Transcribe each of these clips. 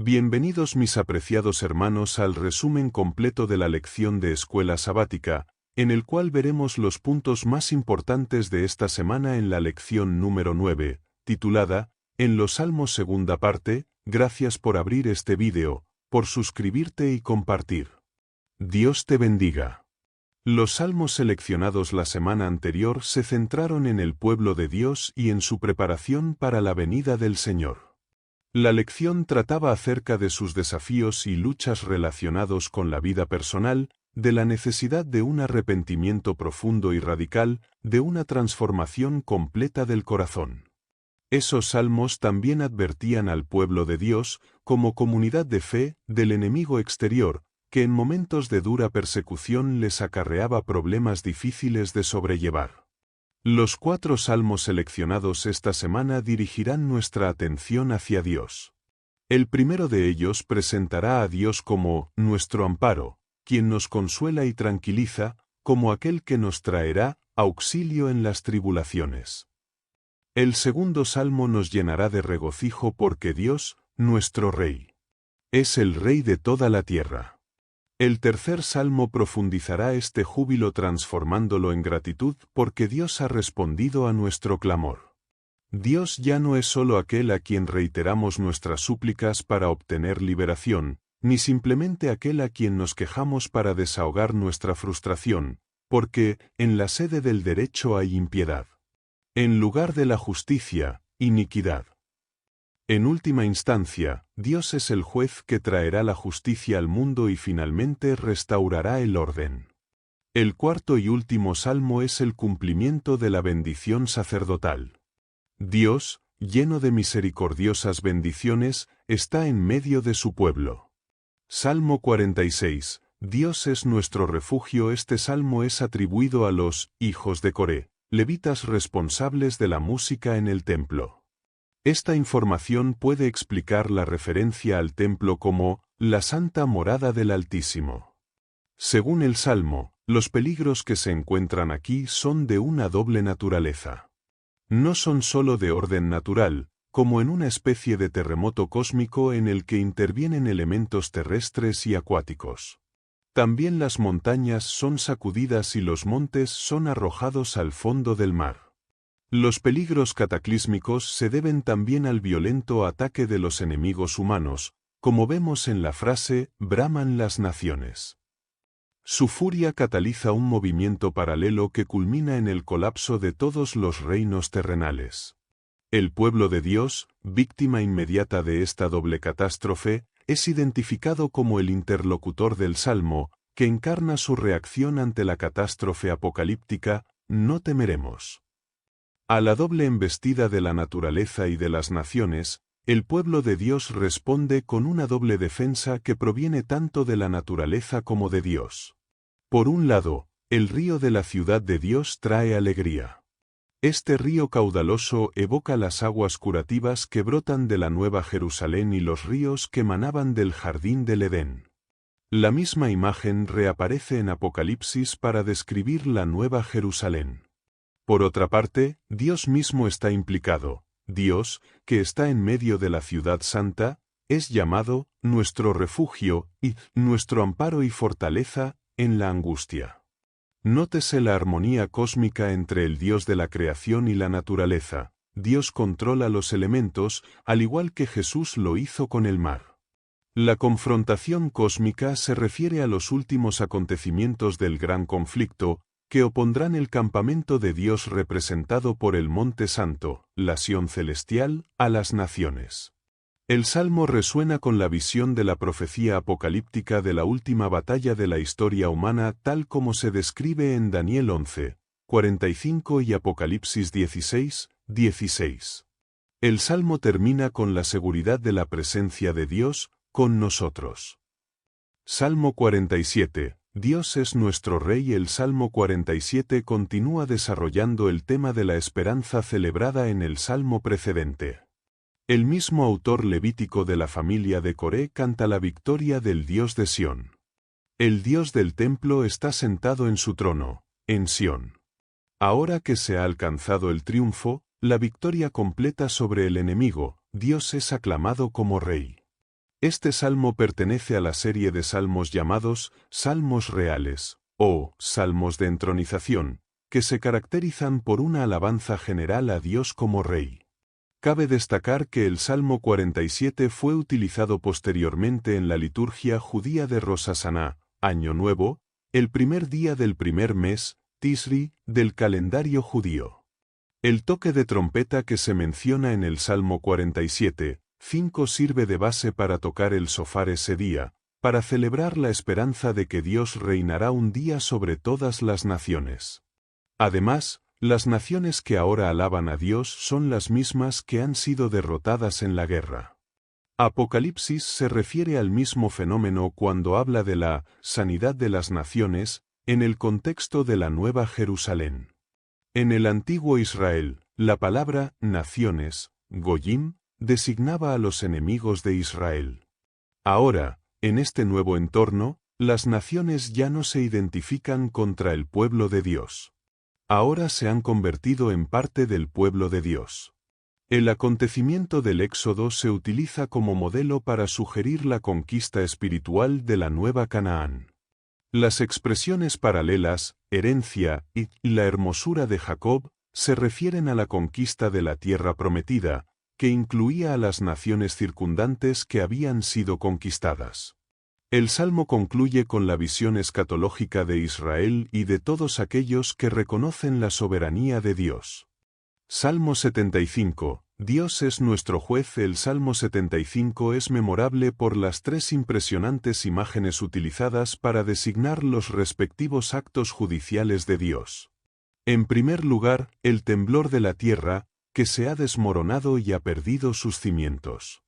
Bienvenidos mis apreciados hermanos al resumen completo de la lección de escuela sabática, en el cual veremos los puntos más importantes de esta semana en la lección número 9, titulada, En los Salmos segunda parte. Gracias por abrir este vídeo, por suscribirte y compartir. Dios te bendiga. Los salmos seleccionados la semana anterior se centraron en el pueblo de Dios y en su preparación para la venida del Señor. La lección trataba acerca de sus desafíos y luchas relacionados con la vida personal, de la necesidad de un arrepentimiento profundo y radical, de una transformación completa del corazón. Esos salmos también advertían al pueblo de Dios, como comunidad de fe, del enemigo exterior, que en momentos de dura persecución les acarreaba problemas difíciles de sobrellevar. Los 4 salmos seleccionados esta semana dirigirán nuestra atención hacia Dios. El primero de ellos presentará a Dios como nuestro amparo, quien nos consuela y tranquiliza, como aquel que nos traerá auxilio en las tribulaciones. El segundo salmo nos llenará de regocijo porque Dios, nuestro Rey, es el Rey de toda la tierra. El tercer salmo profundizará este júbilo transformándolo en gratitud porque Dios ha respondido a nuestro clamor. Dios ya no es solo aquel a quien reiteramos nuestras súplicas para obtener liberación, ni simplemente aquel a quien nos quejamos para desahogar nuestra frustración, porque en la sede del derecho hay impiedad. En lugar de la justicia, iniquidad. En última instancia, Dios es el juez que traerá la justicia al mundo y finalmente restaurará el orden. El cuarto y último salmo es el cumplimiento de la bendición sacerdotal. Dios, lleno de misericordiosas bendiciones, está en medio de su pueblo. Salmo 46. Dios es nuestro refugio. Este salmo es atribuido a los hijos de Coré, levitas responsables de la música en el templo. Esta información puede explicar la referencia al templo como la santa morada del Altísimo. Según el Salmo, los peligros que se encuentran aquí son de una doble naturaleza. No son solo de orden natural, como en una especie de terremoto cósmico en el que intervienen elementos terrestres y acuáticos. También las montañas son sacudidas y los montes son arrojados al fondo del mar. Los peligros cataclísmicos se deben también al violento ataque de los enemigos humanos, como vemos en la frase, braman las naciones. Su furia cataliza un movimiento paralelo que culmina en el colapso de todos los reinos terrenales. El pueblo de Dios, víctima inmediata de esta doble catástrofe, es identificado como el interlocutor del Salmo, que encarna su reacción ante la catástrofe apocalíptica, no temeremos. A la doble embestida de la naturaleza y de las naciones, el pueblo de Dios responde con una doble defensa que proviene tanto de la naturaleza como de Dios. Por un lado, el río de la ciudad de Dios trae alegría. Este río caudaloso evoca las aguas curativas que brotan de la Nueva Jerusalén y los ríos que manaban del jardín del Edén. La misma imagen reaparece en Apocalipsis para describir la Nueva Jerusalén. Por otra parte, Dios mismo está implicado. Dios, que está en medio de la ciudad santa, es llamado nuestro refugio y nuestro amparo y fortaleza en la angustia. Nótese la armonía cósmica entre el Dios de la creación y la naturaleza. Dios controla los elementos, al igual que Jesús lo hizo con el mar. La confrontación cósmica se refiere a los últimos acontecimientos del gran conflicto, que opondrán el campamento de Dios representado por el Monte Santo, la Sión celestial, a las naciones. El Salmo resuena con la visión de la profecía apocalíptica de la última batalla de la historia humana tal como se describe en Daniel 11, 45 y Apocalipsis 16, 16. El Salmo termina con la seguridad de la presencia de Dios con nosotros. Salmo 47. Dios es nuestro Rey. El Salmo 47 continúa desarrollando el tema de la esperanza celebrada en el Salmo precedente. El mismo autor levítico de la familia de Coré canta la victoria del Dios de Sión. El Dios del templo está sentado en su trono, en Sión. Ahora que se ha alcanzado el triunfo, la victoria completa sobre el enemigo, Dios es aclamado como Rey. Este salmo pertenece a la serie de salmos llamados Salmos Reales, o Salmos de Entronización, que se caracterizan por una alabanza general a Dios como Rey. Cabe destacar que el Salmo 47 fue utilizado posteriormente en la liturgia judía de Rosh Hashaná, Año Nuevo, el primer día del primer mes, Tisri, del calendario judío. El toque de trompeta que se menciona en el Salmo 47:5 sirve de base para tocar el shofar ese día, para celebrar la esperanza de que Dios reinará un día sobre todas las naciones. Además, las naciones que ahora alaban a Dios son las mismas que han sido derrotadas en la guerra. Apocalipsis se refiere al mismo fenómeno cuando habla de la sanidad de las naciones, en el contexto de la Nueva Jerusalén. En el antiguo Israel, la palabra naciones, Goyim, designaba a los enemigos de Israel. Ahora, en este nuevo entorno, las naciones ya no se identifican contra el pueblo de Dios. Ahora se han convertido en parte del pueblo de Dios. El acontecimiento del Éxodo se utiliza como modelo para sugerir la conquista espiritual de la Nueva Canaán. Las expresiones paralelas, herencia y la hermosura de Jacob, se refieren a la conquista de la tierra prometida, que incluía a las naciones circundantes que habían sido conquistadas. El Salmo concluye con la visión escatológica de Israel y de todos aquellos que reconocen la soberanía de Dios. Salmo 75. Dios es nuestro juez. El Salmo 75 es memorable por las tres impresionantes imágenes utilizadas para designar los respectivos actos judiciales de Dios. En primer lugar, el temblor de la tierra, que se ha desmoronado y ha perdido sus cimientos.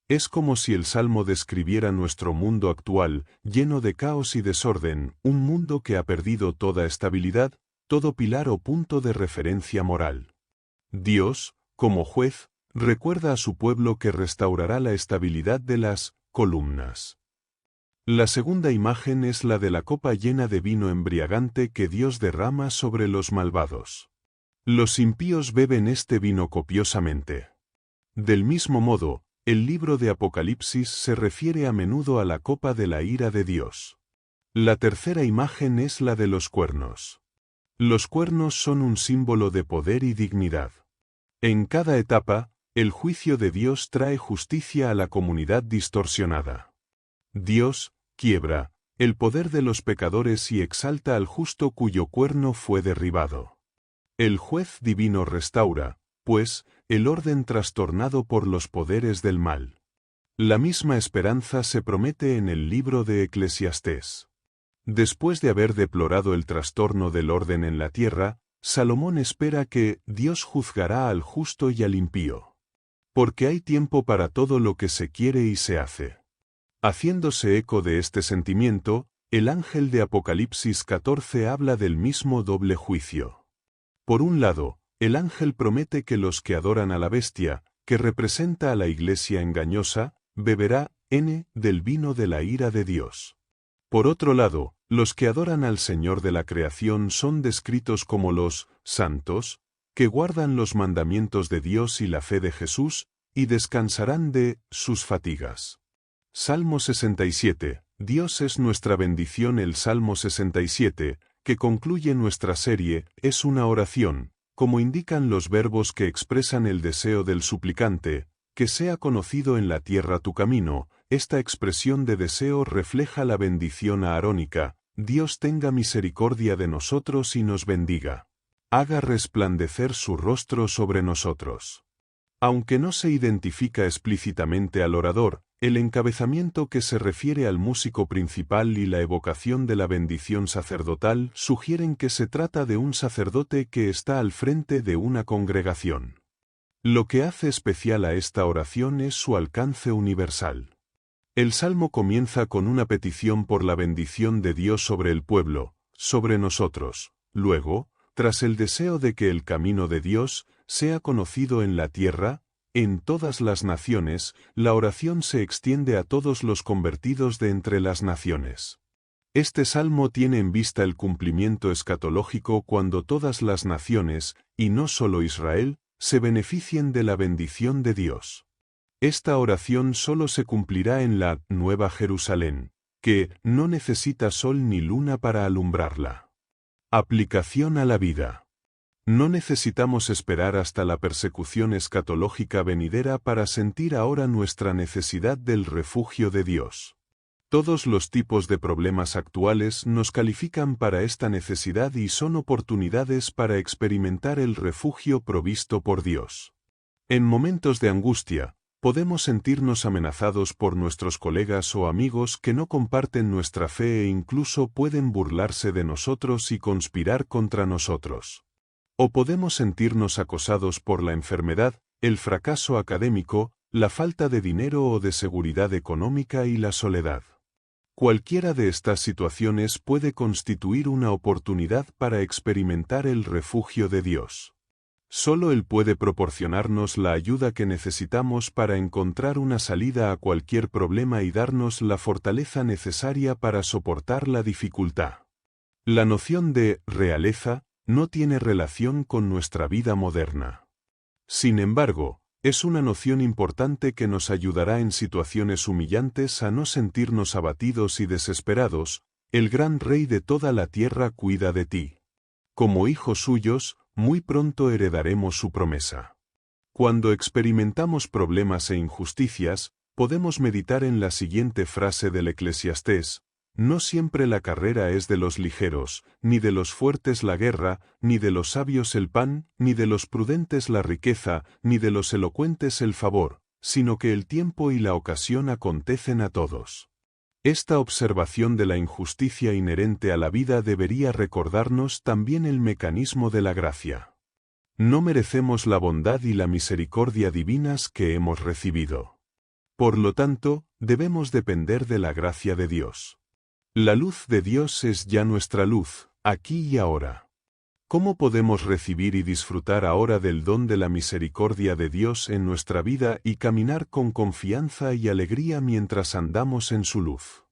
Es como si el Salmo describiera nuestro mundo actual, lleno de caos y desorden, un mundo que ha perdido toda estabilidad, todo pilar o punto de referencia moral. Dios, como juez, recuerda a su pueblo que restaurará la estabilidad de las columnas. La segunda imagen es la de la copa llena de vino embriagante que Dios derrama sobre los malvados. Los impíos beben este vino copiosamente. Del mismo modo, el libro de Apocalipsis se refiere a menudo a la copa de la ira de Dios. La tercera imagen es la de los cuernos. Los cuernos son un símbolo de poder y dignidad. En cada etapa, el juicio de Dios trae justicia a la comunidad distorsionada. Dios quiebra el poder de los pecadores y exalta al justo cuyo cuerno fue derribado. El juez divino restaura, pues, el orden trastornado por los poderes del mal. La misma esperanza se promete en el libro de Eclesiastés. Después de haber deplorado el trastorno del orden en la tierra, Salomón espera que Dios juzgará al justo y al impío. Porque hay tiempo para todo lo que se quiere y se hace. Haciéndose eco de este sentimiento, el ángel de Apocalipsis 14 habla del mismo doble juicio. Por un lado, el ángel promete que los que adoran a la bestia, que representa a la iglesia engañosa, beberá del vino de la ira de Dios. Por otro lado, los que adoran al Señor de la creación son descritos como los santos, que guardan los mandamientos de Dios y la fe de Jesús, y descansarán de sus fatigas. Salmo 67. Dios es nuestra bendición. El Salmo 67, que concluye nuestra serie, es una oración, como indican los verbos que expresan el deseo del suplicante, que sea conocido en la tierra tu camino. Esta expresión de deseo refleja la bendición aarónica: Dios tenga misericordia de nosotros y nos bendiga. Haga resplandecer su rostro sobre nosotros. Aunque no se identifica explícitamente al orador, el encabezamiento que se refiere al músico principal y la evocación de la bendición sacerdotal sugieren que se trata de un sacerdote que está al frente de una congregación. Lo que hace especial a esta oración es su alcance universal. El salmo comienza con una petición por la bendición de Dios sobre el pueblo, sobre nosotros. Luego, tras el deseo de que el camino de Dios sea conocido en la tierra, en todas las naciones, la oración se extiende a todos los convertidos de entre las naciones. Este salmo tiene en vista el cumplimiento escatológico cuando todas las naciones, y no solo Israel, se beneficien de la bendición de Dios. Esta oración solo se cumplirá en la Nueva Jerusalén, que no necesita sol ni luna para alumbrarla. Aplicación a la vida. No necesitamos esperar hasta la persecución escatológica venidera para sentir ahora nuestra necesidad del refugio de Dios. Todos los tipos de problemas actuales nos califican para esta necesidad y son oportunidades para experimentar el refugio provisto por Dios. En momentos de angustia, podemos sentirnos amenazados por nuestros colegas o amigos que no comparten nuestra fe e incluso pueden burlarse de nosotros y conspirar contra nosotros. O podemos sentirnos acosados por la enfermedad, el fracaso académico, la falta de dinero o de seguridad económica y la soledad. Cualquiera de estas situaciones puede constituir una oportunidad para experimentar el refugio de Dios. Solo Él puede proporcionarnos la ayuda que necesitamos para encontrar una salida a cualquier problema y darnos la fortaleza necesaria para soportar la dificultad. La noción de realeza no tiene relación con nuestra vida moderna. Sin embargo, es una noción importante que nos ayudará en situaciones humillantes a no sentirnos abatidos y desesperados. El gran Rey de toda la tierra cuida de ti. Como hijos suyos, muy pronto heredaremos su promesa. Cuando experimentamos problemas e injusticias, podemos meditar en la siguiente frase del Eclesiastés: no siempre la carrera es de los ligeros, ni de los fuertes la guerra, ni de los sabios el pan, ni de los prudentes la riqueza, ni de los elocuentes el favor, sino que el tiempo y la ocasión acontecen a todos. Esta observación de la injusticia inherente a la vida debería recordarnos también el mecanismo de la gracia. No merecemos la bondad y la misericordia divinas que hemos recibido. Por lo tanto, debemos depender de la gracia de Dios. La luz de Dios es ya nuestra luz, aquí y ahora. ¿Cómo podemos recibir y disfrutar ahora del don de la misericordia de Dios en nuestra vida y caminar con confianza y alegría mientras andamos en su luz?